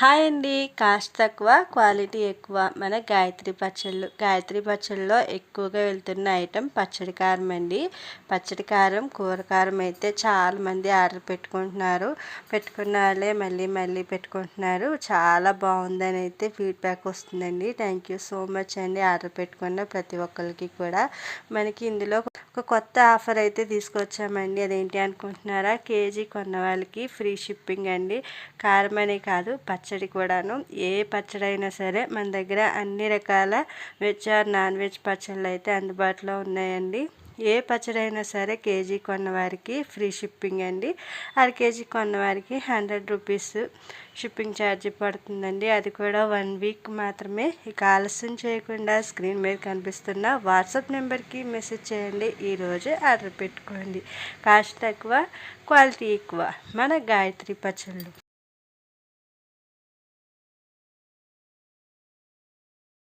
Hi అండి. Cost తక్కువ quality ఎక్కువ మన గాయత్రి పచ్చళ్ళలో ఎక్కువగా వెళ్తున్న ఐటెం పచ్చడి కారం అండి. పచ్చడి కారం కూర కారం అయితే చాలామంది ఆర్డర్ పెట్టుకున్న వాళ్ళే మళ్ళీ మళ్ళీ పెట్టుకుంటున్నారు. చాలా బాగుందని అయితే ఫీడ్బ్యాక్ వస్తుందండి. థ్యాంక్ యూ సో మచ్ అండి. ఆర్డర్ పెట్టుకున్న ప్రతి ఒక్కరికి కూడా మనకి ఇందులో ఒక కొత్త ఆఫర్ అయితే తీసుకొచ్చామండి. అదేంటి అనుకుంటున్నారా? కేజీ కొన్న వాళ్ళకి ఫ్రీ షిప్పింగ్ అండి. కారం అనే కాదు, పచ్చడి కూడాను. ఏ పచ్చడి అయినా సరే మన దగ్గర అన్ని రకాల వెజ్ ఆర్ నాన్ వెజ్ పచ్చళ్ళు అయితే అందుబాటులో ఉన్నాయండి. ఏ పచ్చడి అయినా సరే కేజీ కొన్న వారికి ఫ్రీ షిప్పింగ్ అండి. అర కేజీ కొన్న వారికి 100 రూపీస్ షిప్పింగ్ ఛార్జీ పడుతుందండి. అది కూడా 1 వీక్ మాత్రమే. ఇక ఆలస్యం చేయకుండా స్క్రీన్ మీద కనిపిస్తున్న వాట్సాప్ నెంబర్కి మెసేజ్ చేయండి. ఈరోజే ఆర్డర్ పెట్టుకోండి. కాస్ట్ తక్కువ క్వాలిటీ ఎక్కువ మన గాయత్రి పచ్చళ్ళు.